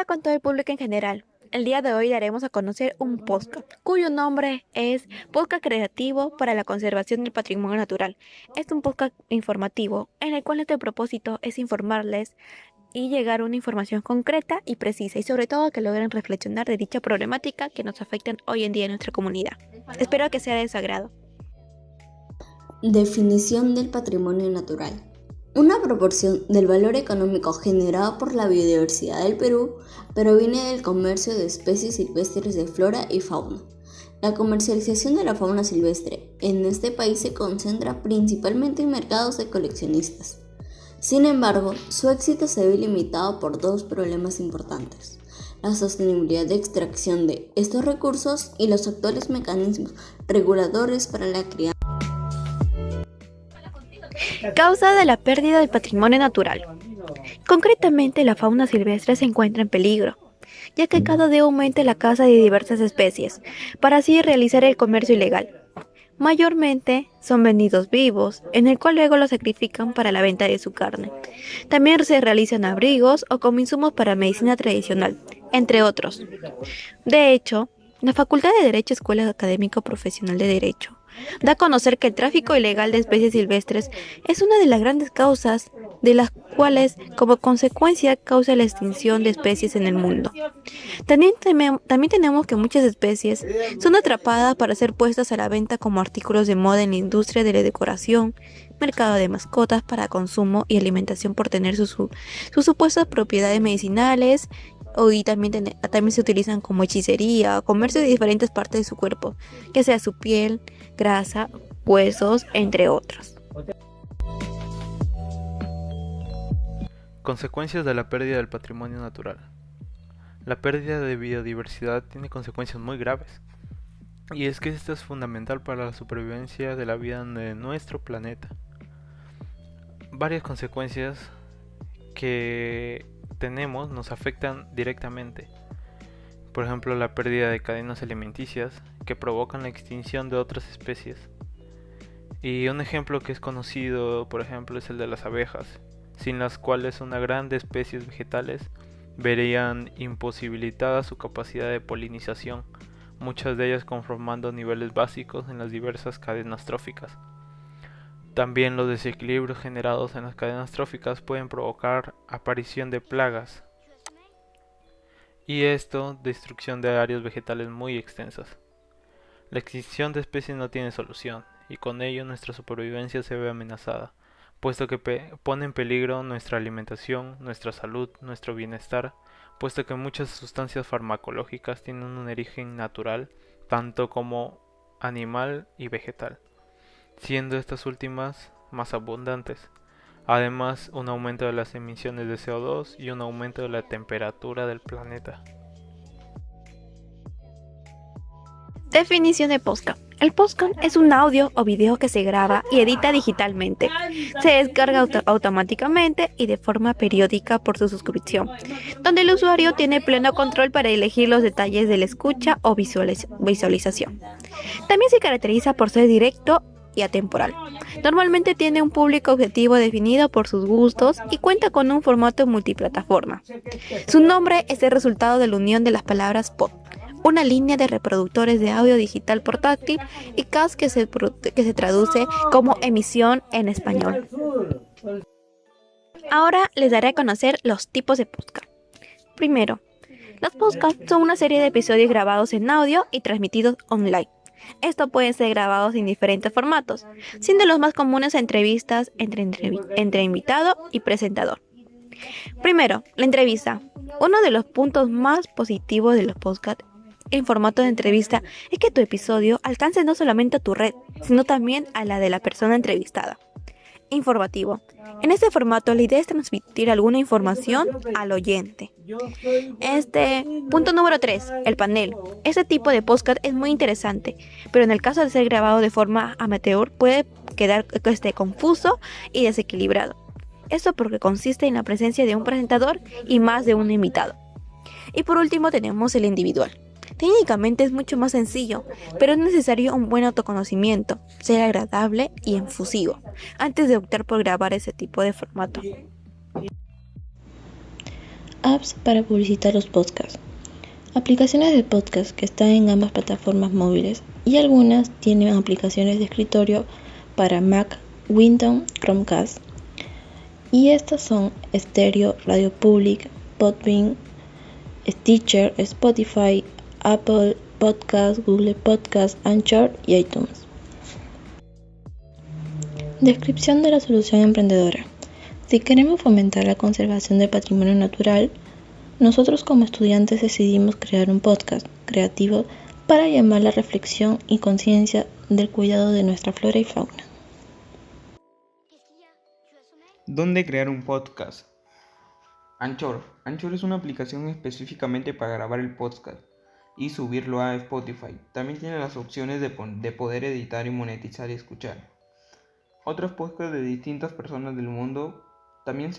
Hola con todo el público en general. El día de hoy daremos a conocer un podcast, cuyo nombre es Podcast Creativo para la Conservación del Patrimonio Natural. Es un podcast informativo en el cual nuestro propósito es informarles y llegar a una información concreta y precisa y sobre todo que logren reflexionar de dicha problemática que nos afectan hoy en día en nuestra comunidad. Espero que sea de su agrado. Definición del patrimonio natural. Una proporción del valor económico generado por la biodiversidad del Perú proviene del comercio de especies silvestres de flora y fauna. La comercialización de la fauna silvestre en este país se concentra principalmente en mercados de coleccionistas. Sin embargo, su éxito se ve limitado por dos problemas importantes: la sostenibilidad de extracción de estos recursos y los actuales mecanismos reguladores para la crianza. Causa de la pérdida del patrimonio natural. Concretamente, la fauna silvestre se encuentra en peligro, ya que cada día aumenta la caza de diversas especies, para así realizar el comercio ilegal. Mayormente son vendidos vivos, en el cual luego los sacrifican para la venta de su carne. También se realizan abrigos o como insumos para medicina tradicional, entre otros. De hecho, la Facultad de Derecho Escuela Académico Profesional de Derecho da a conocer que el tráfico ilegal de especies silvestres es una de las grandes causas de las cuales, como consecuencia, causa la extinción de especies en el mundo. También tenemos que muchas especies son atrapadas para ser puestas a la venta como artículos de moda en la industria de la decoración, mercado de mascotas para consumo y alimentación por tener sus supuestas propiedades medicinales. Y también se utilizan como hechicería, comercio de diferentes partes de su cuerpo, ya sea su piel, grasa, huesos, entre otros. Consecuencias de la pérdida del patrimonio natural. La pérdida de biodiversidad tiene consecuencias muy graves, y es que esta es fundamental para la supervivencia de la vida de nuestro planeta. Varias consecuencias que tenemos nos afectan directamente. Por ejemplo, la pérdida de cadenas alimenticias que provocan la extinción de otras especies. Y un ejemplo que es conocido, por ejemplo, es el de las abejas, sin las cuales una gran de especies vegetales verían imposibilitada su capacidad de polinización, muchas de ellas conformando niveles básicos en las diversas cadenas tróficas. También los desequilibrios generados en las cadenas tróficas pueden provocar aparición de plagas y esto destrucción de áreas vegetales muy extensas. La extinción de especies no tiene solución y con ello nuestra supervivencia se ve amenazada, puesto que pone en peligro nuestra alimentación, nuestra salud, nuestro bienestar, puesto que muchas sustancias farmacológicas tienen un origen natural, tanto como animal y vegetal, siendo estas últimas más abundantes. Además, un aumento de las emisiones de CO2 y un aumento de la temperatura del planeta. Definición de podcast. El podcast es un audio o video que se graba y edita digitalmente. Se descarga automáticamente y de forma periódica por su suscripción, donde el usuario tiene pleno control para elegir los detalles de la escucha o visualización. También se caracteriza por ser directo y atemporal. Normalmente tiene un público objetivo definido por sus gustos y cuenta con un formato multiplataforma. Su nombre es el resultado de la unión de las palabras pod, una línea de reproductores de audio digital portátil, y cast, que se traduce como emisión en español. Ahora les daré a conocer los tipos de podcast. Primero, los podcasts son una serie de episodios grabados en audio y transmitidos online. Estos pueden ser grabados en diferentes formatos, siendo los más comunes entrevistas entre invitado y presentador. Primero, la entrevista. Uno de los puntos más positivos de los podcasts en formato de entrevista es que tu episodio alcance no solamente a tu red, sino también a la de la persona entrevistada. Informativo. En este formato la idea es transmitir alguna información al oyente. Punto número 3, el panel. Este tipo de podcast es muy interesante, pero en el caso de ser grabado de forma amateur puede quedar confuso y desequilibrado. Esto porque consiste en la presencia de un presentador y más de un invitado. Y por último tenemos el individual. Técnicamente es mucho más sencillo, pero es necesario un buen autoconocimiento, ser agradable y efusivo, antes de optar por grabar ese tipo de formato. Apps para publicitar los podcasts. Aplicaciones de podcast que están en ambas plataformas móviles y algunas tienen aplicaciones de escritorio para Mac, Windows, Chromecast. Y estas son Stereo, Radio Public, Podbean, Stitcher, Spotify, Apple Podcast, Google Podcast, Anchor y iTunes. Descripción de la solución emprendedora. Si queremos fomentar la conservación del patrimonio natural, nosotros como estudiantes decidimos crear un podcast creativo para llamar la reflexión y conciencia del cuidado de nuestra flora y fauna. ¿Dónde crear un podcast? Anchor. Anchor es una aplicación específicamente para grabar el podcast y subirlo a Spotify. También tiene las opciones de poder editar y monetizar y escuchar otros podcasts de distintas personas del mundo. También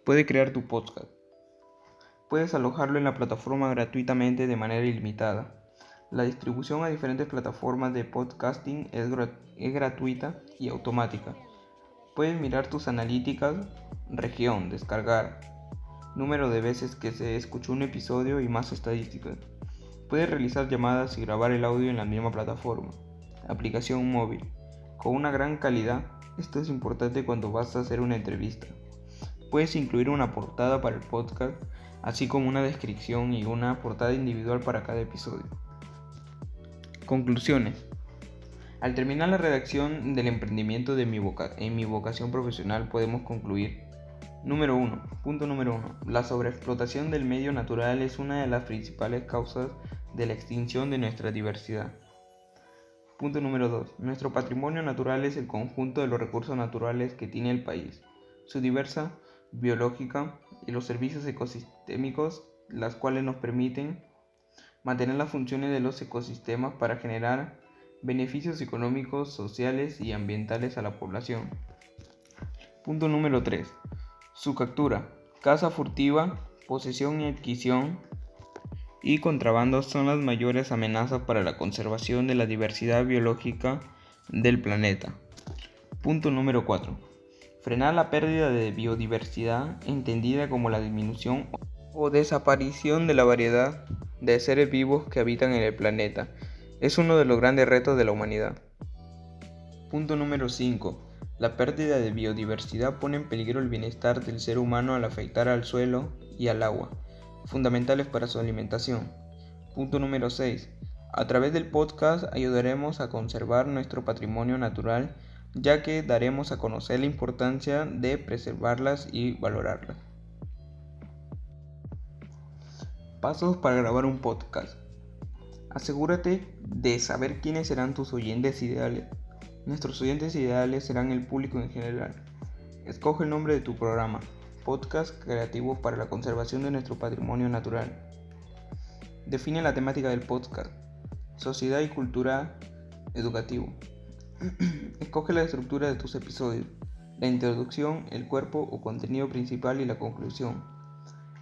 puede crear tu podcast. Puedes alojarlo en la plataforma gratuitamente de manera ilimitada. La distribución a diferentes plataformas de podcasting es gratuita y automática. Puedes mirar tus analíticas, región, descargar, número de veces que se escuchó un episodio y más estadísticas. Puedes realizar llamadas y grabar el audio en la misma plataforma. Aplicación móvil. Con una gran calidad, esto es importante cuando vas a hacer una entrevista. Puedes incluir una portada para el podcast, así como una descripción y una portada individual para cada episodio. Conclusiones. Al terminar la redacción del emprendimiento en mi vocación profesional podemos concluir. Punto número 1. La sobreexplotación del medio natural es una de las principales causas de la extinción de nuestra diversidad. Punto número 2. Nuestro patrimonio natural es el conjunto de los recursos naturales que tiene el país, su diversidad biológica y los servicios ecosistémicos, las cuales nos permiten mantener las funciones de los ecosistemas para generar beneficios económicos, sociales y ambientales a la población. Punto número 3. Su captura, caza furtiva, posesión y adquisición y contrabando son las mayores amenazas para la conservación de la diversidad biológica del planeta. Punto número 4. Frenar la pérdida de biodiversidad, entendida como la disminución o desaparición de la variedad de seres vivos que habitan en el planeta, es uno de los grandes retos de la humanidad. Punto número 5. La pérdida de biodiversidad pone en peligro el bienestar del ser humano al afectar al suelo y al agua, fundamentales para su alimentación. Punto número 6. A través del podcast ayudaremos a conservar nuestro patrimonio natural, ya que daremos a conocer la importancia de preservarlas y valorarlas. Pasos para grabar un podcast. Asegúrate de saber quiénes serán tus oyentes ideales. Nuestros oyentes ideales serán el público en general. Escoge el nombre de tu programa. Podcast creativo para la conservación de nuestro patrimonio natural. Define la temática del podcast. Sociedad y cultura educativo. Escoge la estructura de tus episodios. La introducción, el cuerpo o contenido principal y la conclusión.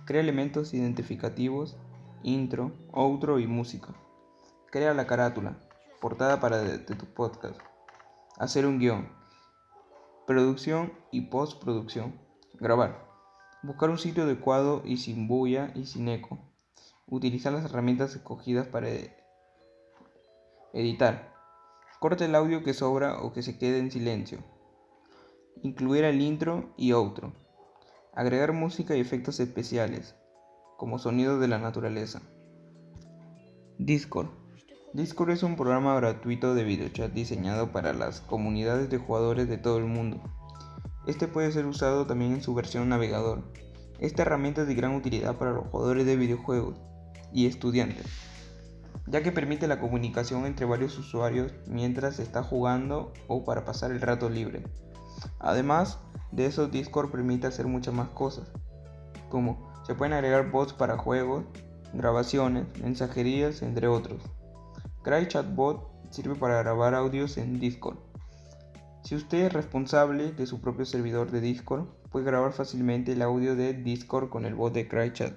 Crea elementos identificativos, intro, outro y música. Crea la carátula, portada de tu podcast. Hacer un guión. Producción y postproducción. Grabar. Buscar un sitio adecuado y sin bulla y sin eco. Utilizar las herramientas escogidas para editar. Corta el audio que sobra o que se quede en silencio. Incluir el intro y outro. Agregar música y efectos especiales, como sonidos de la naturaleza. Discord. Discord es un programa gratuito de videochat diseñado para las comunidades de jugadores de todo el mundo. Este puede ser usado también en su versión navegador. Esta herramienta es de gran utilidad para los jugadores de videojuegos y estudiantes, ya que permite la comunicación entre varios usuarios mientras se está jugando o para pasar el rato libre. Además de eso, Discord permite hacer muchas más cosas, como se pueden agregar bots para juegos, grabaciones, mensajerías, entre otros. CryChatBot sirve para grabar audios en Discord. Si usted es responsable de su propio servidor de Discord, puede grabar fácilmente el audio de Discord con el bot de CryChat.